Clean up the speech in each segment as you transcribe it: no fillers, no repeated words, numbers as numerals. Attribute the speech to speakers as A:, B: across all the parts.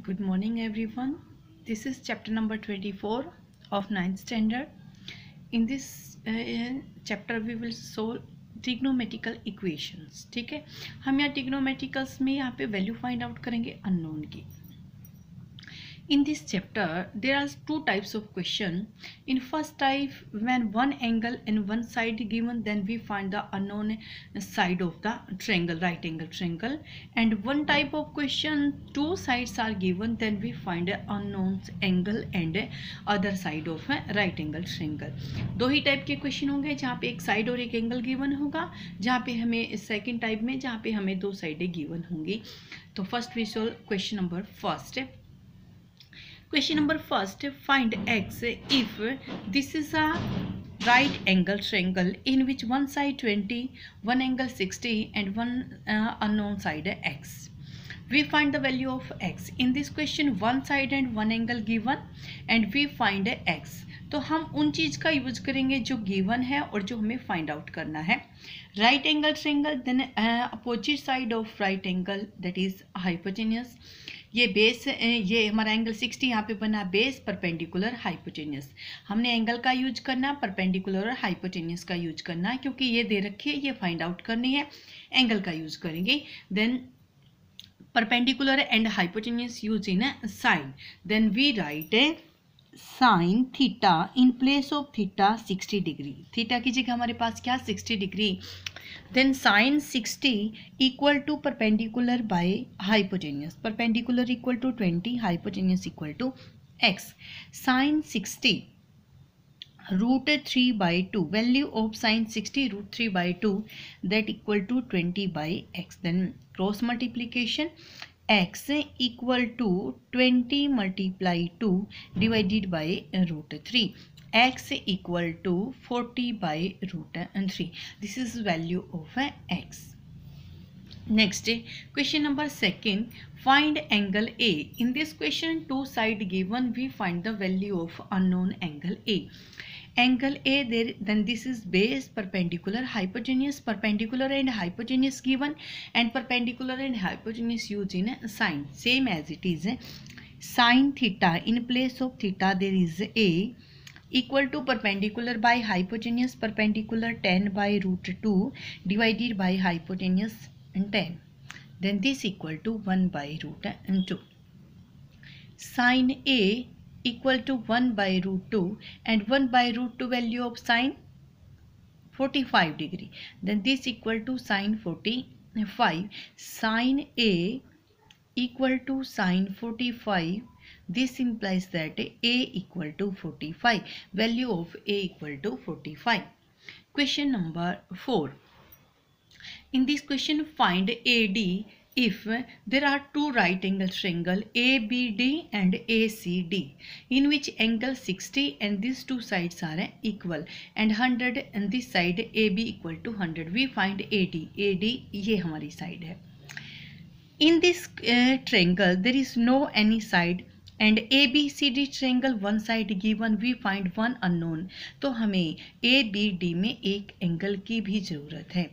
A: Good morning everyone. This is chapter number 24 of 9th standard. In this chapter we will solve trigonometrical equations. ठीक है, हम यहाँ trigonometricals में यहाँ पे वैल्यू फाइंड आउट करेंगे अननोन की. In this chapter, there are two types of question. In first type, when one angle and one side given, then we find the unknown side of the triangle, right angle triangle. And one type of question, two sides are given, then we find the unknown angle and other side of a right angle triangle. दो ही type के question होंगे जहाँ पे एक side और एक angle given होगा, जहाँ पे हमें सेकेंड टाइप में जहाँ पे हमें दो साइडें गिवन होंगी. तो first we solve question number first. Question number first, find x if this is a right angle triangle in which one side 20, one angle 60 and one unknown side x. We find the value of x. In this question one side and one angle given and we find x. तो हम उन चीज़ का use करेंगे जो given है और जो हमें फाइंड आउट करना है. Right angle triangle, then opposite side of right angle that is hypotenuse. ये बेस, ये हमारा एंगल 60 यहाँ पे बना बेस, परपेंडिकुलर, हाइपोटेन्यूस. हमने एंगल का यूज करना, परपेंडिकुलर और हाइपोटेन्यूस का यूज करना है क्योंकि ये दे रखी है, ये फाइंड आउट करनी है, एंगल का यूज करेंगे. Then perpendicular and hypotenuse use in sine. Then we write sine theta in place of theta 60 degree. Theta की जगह हमारे पास क्या 60 degree. Then sin 60 equal to perpendicular by hypotenuse. Perpendicular equal to 20, hypotenuse equal to x. Sin 60 root 3 by 2. Value of sin 60 root 3 by 2 that equal to 20 by x. Then cross multiplication, x equal to 20 multiply 2 divided by root 3. X equal to 40 by root 3. This is value of x. Next, question number second, find angle A. In this question, two side given, we find the value of unknown angle A. Angle A, there, then this is base, perpendicular, hypotenuse. Perpendicular and hypotenuse given, and perpendicular and hypotenuse used in sine. Same as it is sin theta. In place of theta, there is A equal to perpendicular by hypotenuse. Perpendicular 10 by root 2 divided by hypotenuse 10. Then this equal to 1 by root 2. Sin A equal to 1 by root 2 and 1 by root 2 value of sin 45 degree. Then this equal to sin 45. Sin A equal to sin 45. This implies that A equal to 45. Value of A equal to 45. Question number 4. In this question, find AD if there are two right angle triangle ABD and ACD in which angle 60 and these two sides are equal and 100 and this side AB equal to 100. We find AD. AD ये हमारी side है. In this triangle there is no any side and ABCD triangle one side given, we find one unknown. तो हमें ABD में एक angle की भी ज़रूरत है.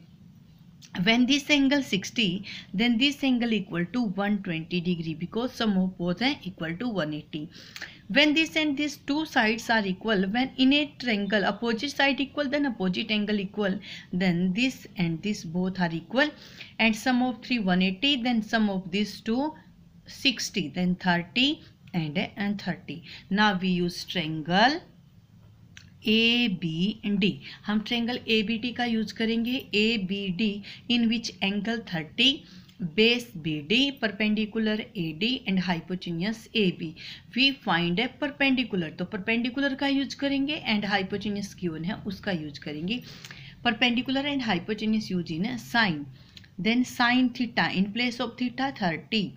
A: When this angle 60, then this angle equal to 120 degree because sum of both are equal to 180. When this and these two sides are equal, when in a triangle opposite side equal, then opposite angle equal, then this and this both are equal, and sum of 3 180, then sum of these two 60, then 30 and 30. Now we use triangle ABD. हम triangle ABD का use करेंगे. ABD in which angle 30, base BD, perpendicular AD and hypotenuse AB. We find a perpendicular. तो perpendicular का use करेंगे and hypotenuse given है उसका use करेंगे. Perpendicular and hypotenuse use in sine. Then sin theta in place of theta 30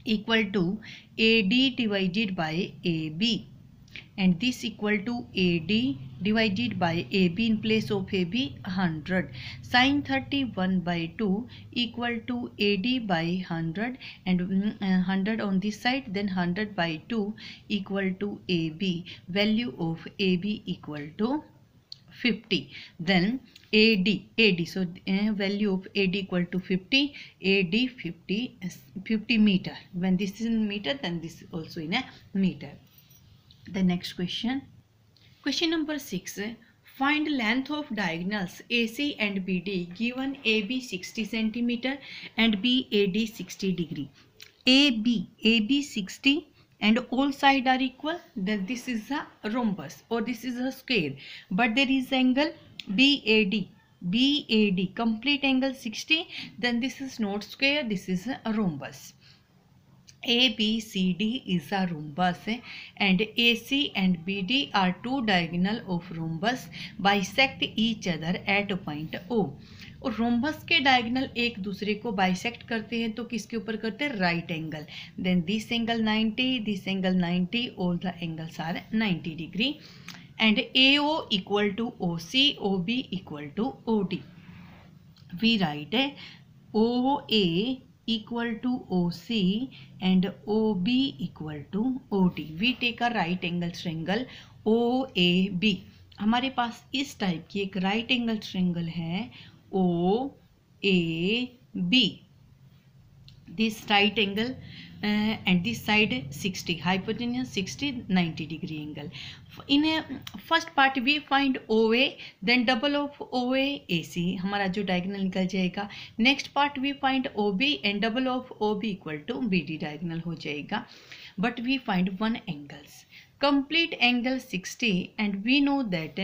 A: equal to AD divided by AB. And this equal to AD divided by AB in place of AB 100. Sin 31 by 2 equal to AD by 100 and 100 on this side, then 100 by 2 equal to AB. Value of AB equal to 50. Then AD, so value of AD equal to 50, AD 50 meter. When this is in meter, then this is also in a meter. The next question number 6. Find length of diagonals AC and BD given AB 60 cm and BAD 60 degree. AB 60 and all sides are equal, then this is a rhombus or this is a square, but there is angle BAD complete angle 60, then this is not square, this is a rhombus. ABCD is a rhombus and AC and BD are two diagonal of rhombus bisect each other at point O. और rhombus के diagonal एक दूसरे को bisect करते हैं तो किसके ऊपर करते हैं, right angle. Then this angle 90, this angle 90, all the angles are 90 degree and AO equal to OC, OB equal to OD. We write है OA equal to OC and OB equal to OD. We take a right angle triangle OAB. हमारे पास इस type की एक right angle triangle है OAB. This right angle and this side 60, hypotenuse 60, 90 degree angle. In a first part we find OA, then double of OA AC, हमारा जो diagonal निकल जाएगा. Next part we find OB and double of OB equal to BD diagonal हो जाएगा. But we find one angles, complete angle 60 and we know that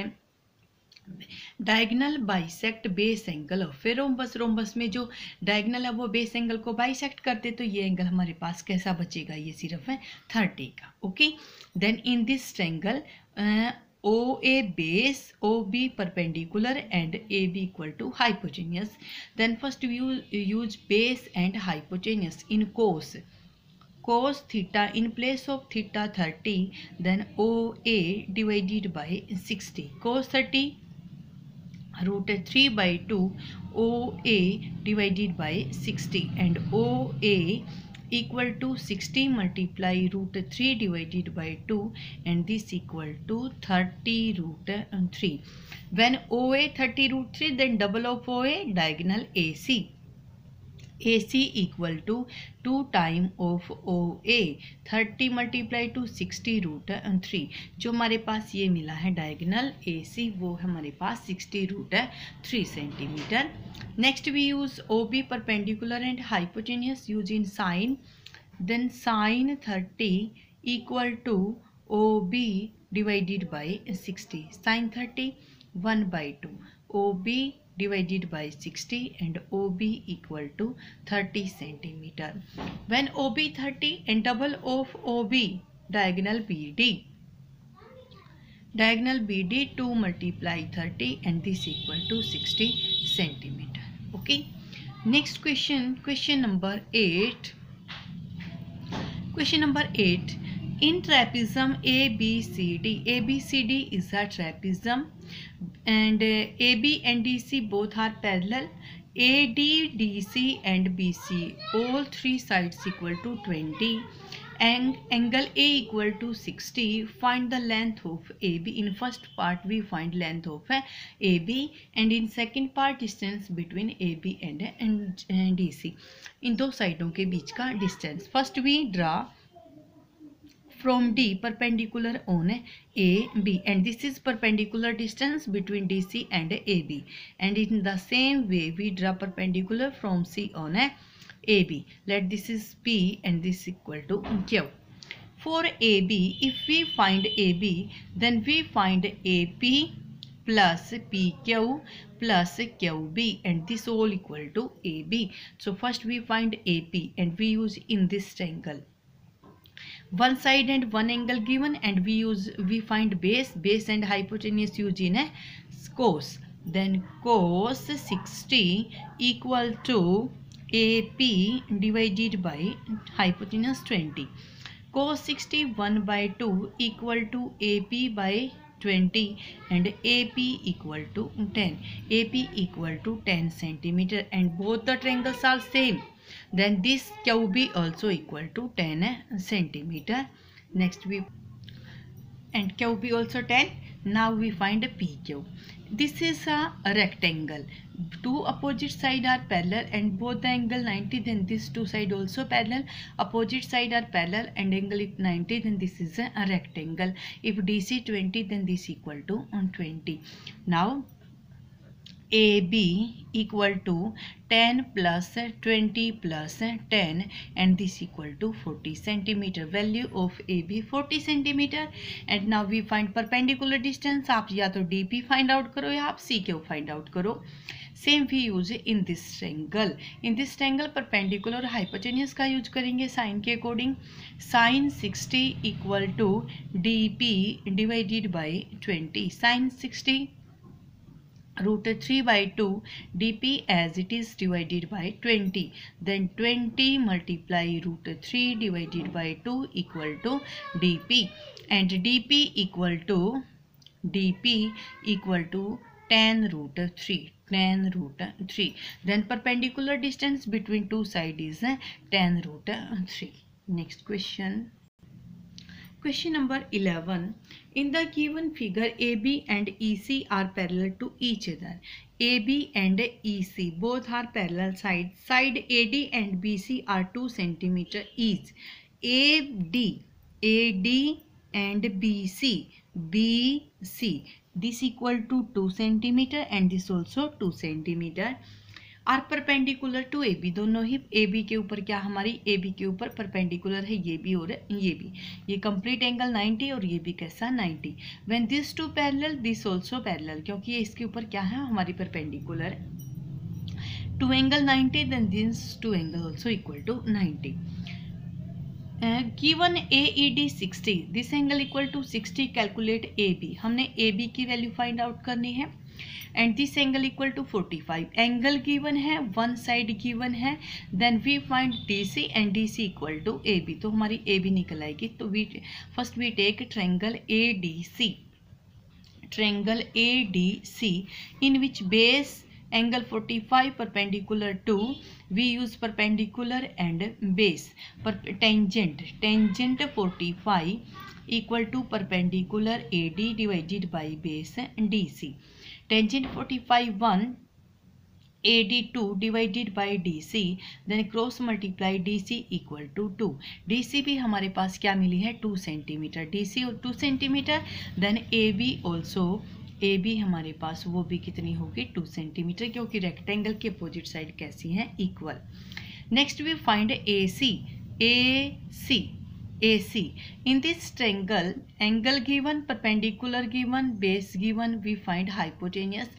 A: diagonal bisect base angle of rhombus. Rhombus में जो diagonal है वो base angle को bisect करते, तो ये एंगल हमारे पास कैसा बचेगा, ये सिर्फ है 30 का. Okay, then in this triangle OA base, OB perpendicular and AB equal to hypotenuse. Then first we use base and hypotenuse in cos theta in place of theta 30, then OA divided by 60. Cos 30 root 3 by 2 OA divided by 60 and OA equal to 60 multiply root 3 divided by 2 and this equal to 30 root 3. When OA 30 root 3, then double of OA diagonal AC. AC equal to 2 time of OA, 30 multiply to 60 root 3. जो हमारे पास ये मिला है diagonal AC वो हमारे पास 60 root 3 centimetre. Next we use OB perpendicular and hypotenuse using sine. Then sine 30 equal to OB divided by 60. Sine 30 1 by 2 OB divided by 60 and OB equal to 30 centimeter. When OB 30 and double of OB diagonal BD 2 multiply 30 and this equal to 60 centimeter. Okay, next question number 8. Question number 8. In trapezium ABCD is a trapezium and AB and DC both are parallel. AD, DC and BC all three sides equal to 20 and angle A equal to 60. Find the length of AB. In first part we find length of AB and in second part distance between AB and DC. इन दो साइडों के बीच का distance. First we draw from D perpendicular on AB and this is perpendicular distance between DC and AB, and in the same way we draw perpendicular from C on AB. Let this is P and this equal to Q. For AB, if we find AB, then we find AP plus PQ plus QB and this all equal to AB. So first we find AP and we use in this triangle one side and one angle given and we find base and hypotenuse used in a cos. Then cos 60 equal to AP divided by hypotenuse 20. Cos 60 1 by 2 equal to AP by 20 and AP equal to 10. AP equal to 10 centimeter and both the triangles are same. Then this QB also equal to 10 centimeter. Next we and QB also 10. Now we find PQ. This is a rectangle. Two opposite side are parallel and both the angle 90. Then this two side also parallel. Opposite side are parallel and angle is 90. Then this is a rectangle. If DC 20, then this equal to 20. Now AB equal to 10 plus 20 plus 10 and this equal to 40 centimeter. Value of AB 40 centimeter. And now we find perpendicular distance. आप या तो DP find out करो या आप CQ find out करो. Same we use in this triangle. In this triangle perpendicular और hypotenuse का use करेंगे साइन के according. Sin 60 equal to DP divided by 20. Sin 60 root 3 by 2 dp as it is divided by 20. Then 20 multiply root 3 divided by 2 equal to dp, and dp equal to 10 root 3. Then perpendicular distance between two sides is 10 root 3. Next question. Question number 11. In the given figure, AB and EC are parallel to each other. AB and EC both are parallel sides. Side AD and BC are 2 cm each. AD and BC this equal to 2 cm and this also 2 cm. Are perpendicular to A B. दोनों ही A B के ऊपर क्या हमारी A B के ऊपर perpendicular है, ये भी और ये भी. ये कंप्लीट एंगल 90 और ये भी कैसा 90. When this two parallel this also parallel, क्योंकि ये इसके ऊपर क्या है हमारी perpendicular. Two angle 90 then this two angle also equal to 90. Given AED 60, this angle equal to 60. Calculate AB. हमने AB की वैल्यू फाइंड आउट करनी है. And this angle equal to 45. Angle given है, वन साइड गिवन है. Then we find DC and DC equal to AB. तो हमारी AB निकल आएगी. तो first we take triangle ADC in which base angle 45 perpendicular to, we use perpendicular and base. Tangent 45 equal to perpendicular AD divided by base DC. Tangent 45 1, AD 2 divided by DC, then cross multiply DC equal to 2. DC भी हमारे पास क्या मिली है 2 centimetre. DC और 2 centimetre. Then AB हमारे पास वो भी कितनी होगी 2 सेंटीमीटर, क्योंकि रेक्टेंगल के अपोजिट साइड कैसी हैं equal. Next we find AC. In this triangle, angle given, perpendicular given, base given, we find hypotenuse.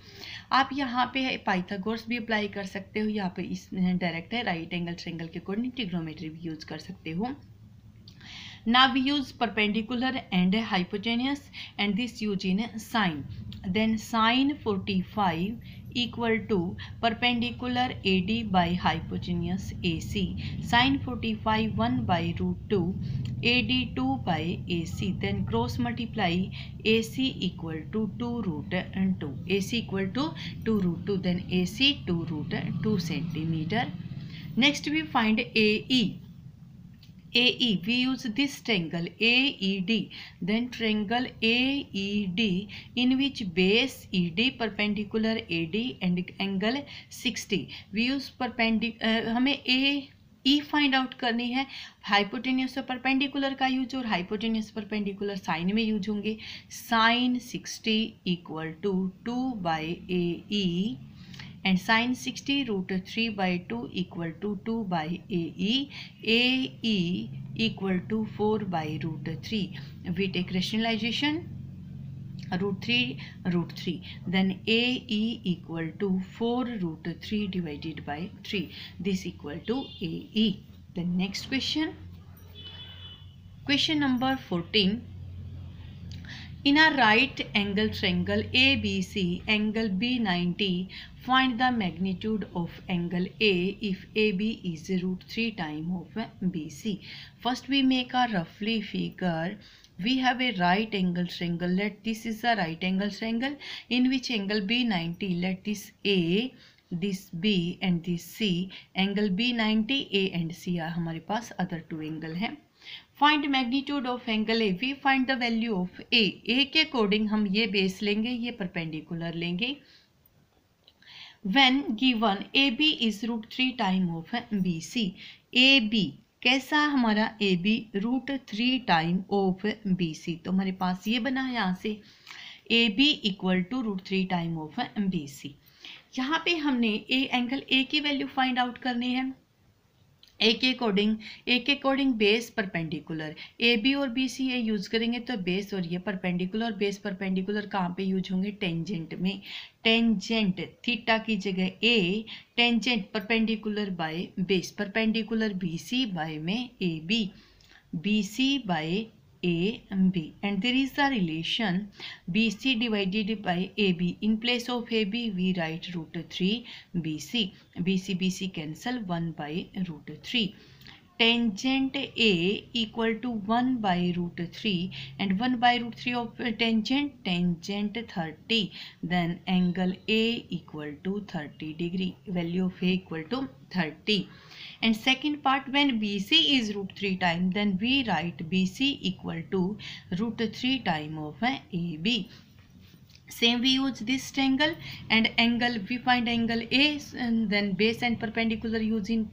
A: आप यहाँ पे पाइथागोरस भी अप्लाई कर सकते हो. यहाँ पे इस डायरेक्ट है राइट एंगल ट्रायंगल के अकॉर्डिंग ट्रिग्नोमेट्री भी यूज कर सकते हो. Now we use perpendicular and hypotenuse, and this use in sine. Then sine 45 equal to perpendicular AD by hypotenuse AC. Sine 45 1 by root 2, AD 2 by AC. Then cross multiply AC equal to 2 root 2. AC equal to 2 root 2. Then AC 2 root 2 centimeter. Next we find AE. We use this triangle AED. Then triangle AED in which base ED perpendicular AD and angle 60. We use हमें AE find out करनी है. Hypotenuse और perpendicular का use, और hypotenuse perpendicular sine में use होंगे. Sine 60 equal to 2 by AE and sin 60 root 3 by 2 equal to 2 by AE. AE equal to 4 by root 3. We take rationalization, root 3. Then AE equal to 4 root 3 divided by 3. This equal to AE. The next question. Question number 14. In a right angle triangle ABC, angle B90, find the magnitude of angle A if AB is root 3 times of BC. First we make a roughly figure. We have a right angle triangle. Let this is a right angle triangle in which angle B90. Let this A this B and this C, angle B 90, A and C are हमारे पास other two angle हैं। Find magnitude of angle A, we find the value of A के according हम ये base लेंगे, ये perpendicular लेंगे। When given AB is √3 time of BC, AB कैसा हमारा AB √3 टाइम ऑफ BC, तो हमारे पास ये बना है यहाँ से AB equal to √3 time of BC। यहाँ पे हमने एंगल A की वैल्यू फाइंड आउट करनी है। ए के according base perpendicular, A B और बी सी ए यूज करेंगे तो बेस और ये परपेंडिकुलर, बेस परपेंडिकुलर कहाँ पे यूज होंगे, टेंजेंट में। टेंजेंट थीटा की जगह A, tangent perpendicular by base, perpendicular B C by में A B, B C by A and B, and there is a relation BC divided by AB. In place of AB we write √3 BC. BC cancel 1 by √3. Tangent A equal to 1 by √3 and 1 by √3 of tangent 30. Then angle A equal to 30 degree. Value of A equal to 30. And second part, when BC is √3 time, then we write BC equal to √3 time of AB. Same we use this triangle and angle, we find angle A and then base and perpendicular using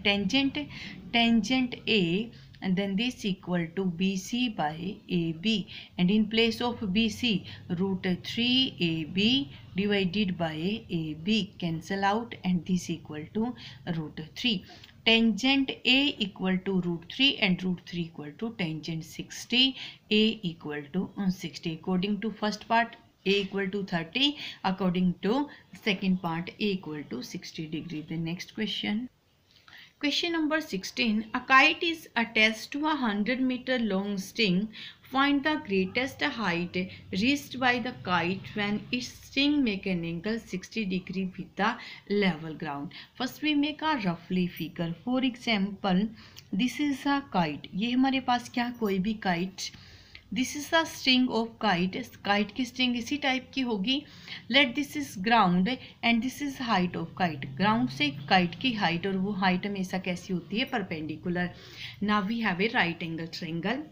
A: tangent A, and then this equal to BC by AB, and in place of BC √3 AB divided by AB cancel out, and this equal to √3. Tangent A equal to √3 and √3 equal to tangent 60, A equal to 60. According to first part A equal to 30, according to second part A equal to 60 degree. The next question. Question number 16. A kite is attached to a 100-meter long string. Find the greatest height reached by the kite when its string make an angle 60 degree with the level ground. First we make a roughly figure. For example, this is a kite. ये हमारे पास क्या कोई भी kite. This is the string of kite, kite की string इसी type की होगी। Let this is ground and this is height of kite. Ground से काइट की हाइट, और वो हाइट हमेशा कैसी होती है, perpendicular. Now we have a right angle triangle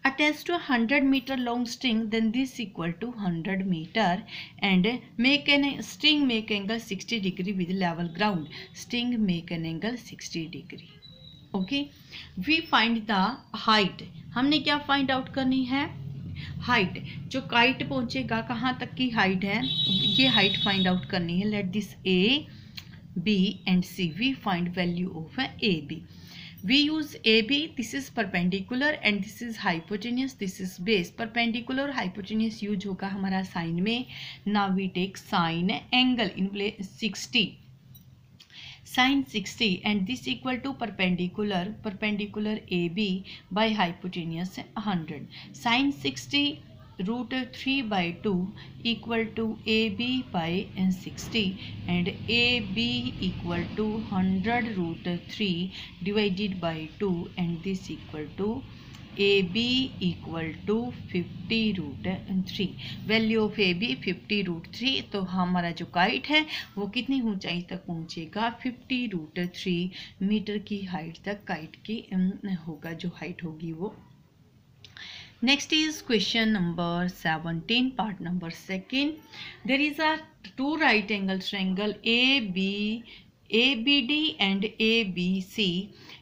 A: attached to a 100-meter long string, then this equal to 100 meter and make an string make angle 60 degree with level ground. String make an angle 60 degree. Okay, we find the height. हमने क्या find out करनी है, height जो kite पहुंचेगा कहाँ तक की height है, ये हाइट फाइंड आउट करनी है। Let this A B and C, we find value of A B. We use A B, this is perpendicular and this is hypotenuse, this is base. Perpendicular hypotenuse use होगा हमारा sine में। Now we take sine angle in place 60, sin 60 and this equal to perpendicular AB by hypotenuse 100. Sin 60 √3 by 2 equal to AB by 60 and AB equal to 100 √3 divided by 2 and this equal to AB equal to 50 √3. Value of AB 50 √3। तो हमारा जो kite है वो कितनी ऊंचाई तक पहुंचेगा, 50 √3 metre की हाइट तक काइट की होगा, जो हाइट होगी वो। Next is question number 17, part number 2. There is a two right angle triangle ABD and ABC,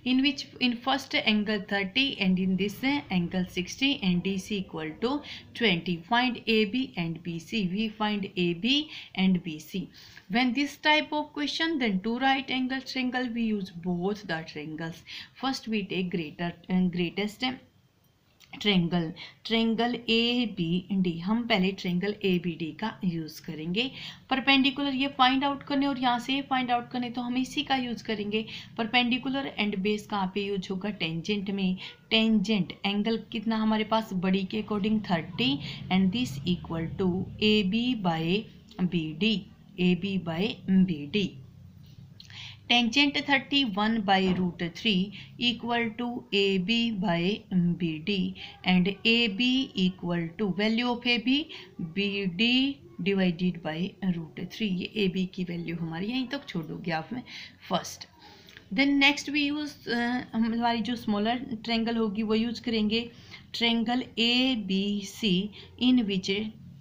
A: in which in first angle 30 and in this angle 60 and DC equal to 20. Find AB and BC. We find AB and BC. When this type of question, then two right angle triangle, we use both the triangles. First we take greatest triangle A B D. हम पहले triangle A B D का use करेंगे। Perpendicular ये find out करने और यहाँ से find out करने, तो हम इसी का यूज़ करेंगे। परपेंडिकुलर एंड बेस कहाँ पे यूज होगा, टेंजेंट में। टेंजेंट एंगल कितना हमारे पास, बड़ी के according 30 and this equal to A B by B D, A B by B D. Tangent 31 by root 3 equal to A B by B D and A B equal to value of A B D divided by root 3। ये A B की value हमारी यहीं तक छोड़ दोगे आप में first. Then next भी यूज़ हमारी जो स्मॉलर ट्रेंगल होगी वो यूज़ करेंगे, triangle A B C in which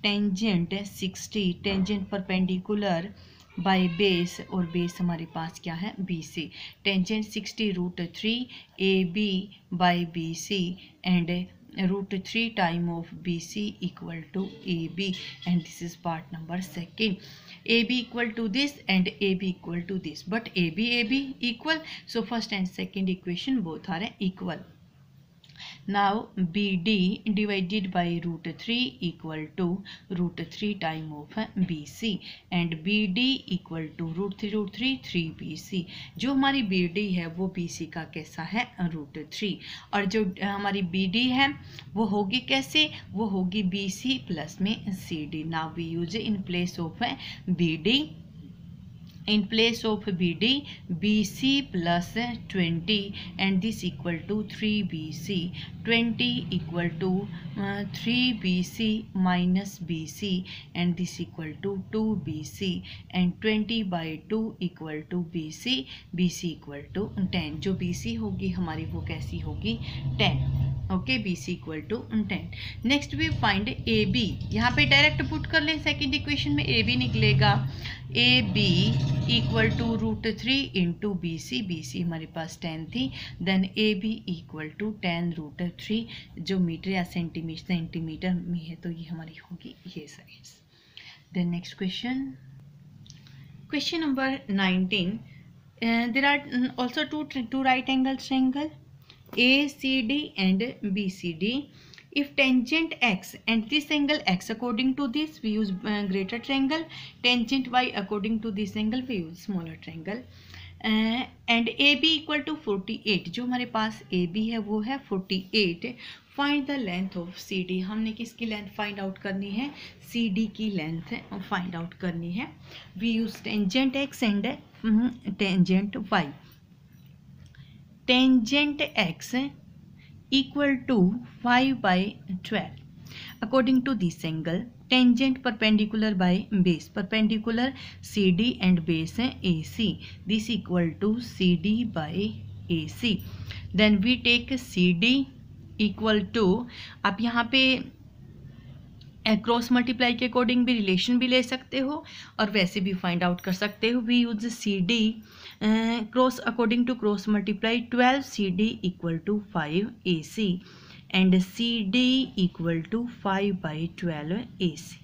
A: tangent 60 tangent perpendicular by base, और बेस हमारे पास क्या है B C, tangent 60 root 3 A B by B C and root 3 time of B C equal to A B and this is part number second. A B equal to this and A B equal to this, but A B equal, so first and second equation both are equal. Now BD divided by root 3 equal to root 3 time of BC and BD equal to root 3 3BC। जो हमारी BD है वो BC का कैसा है root 3, और जो हमारी BD है वो होगी कैसे, वो होगी BC प्लस में CD। Now we use in place of BD, in place of BD BC plus 20 and this equal to 3BC, 20 equal to 3BC minus BC and this equal to 2BC and 20 by 2 equal to BC, BC equal to 10। जो BC होगी हमारी वो कैसी होगी 10, okay BC equal to 10। Next we find A B, यहाँ पे direct put कर लें सेकेंड इक्वेशन में, ए बी निकलेगा A B equal to root 3 into B C, B C हमारे पास 10 थी, then A B equal to 10 root 3, जो मीटर या सेंटीमीटर में है तो ये हमारी होगी ये size. Then next question, question number 19, there are also two right angle triangle ACD and BCD. If tangent x and this angle x according to this we use greater triangle, tangent y according to this angle we use smaller triangle, and AB equal to 48, जो हमारे पास AB है वो है 48। Find the length of CD, हमने किसकी length find out करनी है, CD की लेंथ फाइंड आउट करनी है। We use tangent x and tangent y। Tangent x equal to 5 by 12 according to this angle, tangent perpendicular by base, perpendicular CD and base AC, this equal to CD by AC। then we take CD equal to, आप यहाँ पे cross multiply के according भी relation भी ले सकते हो और वैसे भी फाइंड आउट कर सकते हो। We use C D cross according to cross multiply, 12 C D equal to 5 A C and C D equal to 5 by 12 A C,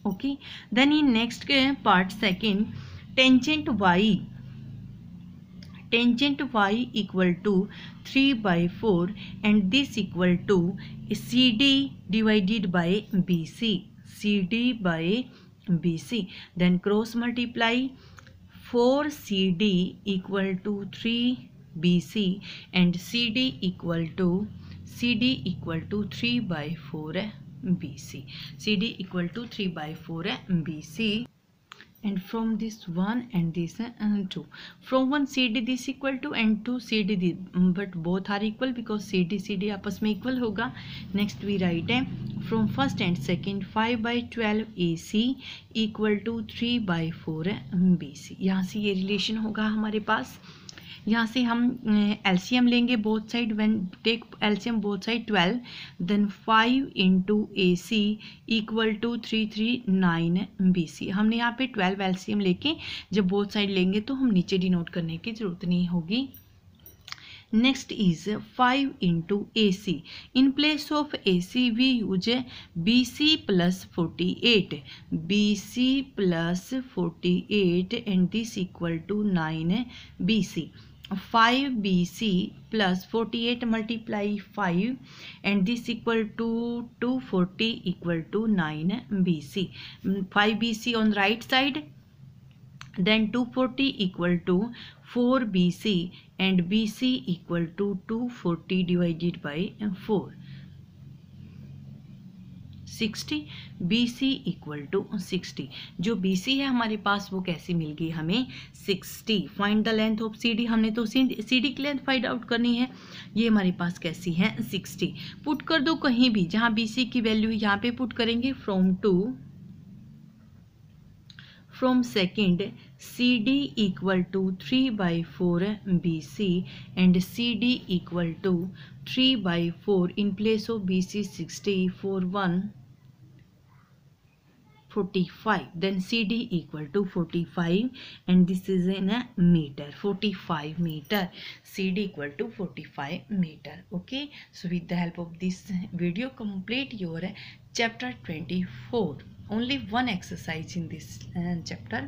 A: okay. Then in next part second, tangent y, tangent y equal to 3 by 4 and this equal to CD divided by BC, CD by BC, then cross multiply 4 CD equal to 3 BC and CD equal to 3 by 4 BC, CD equal to 3 by 4 BC, and from this 1 and this 2, from 1 CD this equal to and 2 CD this, but both are equal because CD आपस में equal होगा। next we write है from first and second 5 by 12 AC equal to 3 by 4 BC। यहाँ से ये relation होगा हमारे पास। यहाँ से हम एलसीएम लेंगे both side, when take LCM both side 12, देन 5 into A C equal to 339 BC। हमने यहाँ पे 12 एलसीएम लेके जब बोथ साइड लेंगे तो हम नीचे डिनोट करने की ज़रूरत नहीं होगी। Next is 5 into A C, in place of A C we use BC plus 48, BC plus 48 and this equal to 9 BC। 5 BC plus 48 multiply 5 and this equal to 240 equal to 9 BC। 5 BC on right side, then 240 equal to 4 BC and BC equal to 240 divided by 4, 60, BC equal to 60। जो BC है हमारे पास वो कैसी मिल गई हमें 60। Find the length of CD, हमने तो CD की लेंथ फाइंड आउट करनी है। ये हमारे पास कैसी है 60। पुट कर दो कहीं भी, जहाँ BC की वैल्यू यहाँ पे पुट करेंगे from second CD equal to 3/4 BC and CD equal to 3/4 in place of BC 60 for 45, then CD equal to 45 and this is in a meter, 45 meter, CD equal to 45 meter. Okay, so with the help of this video complete your chapter 24. Only one exercise in this chapter.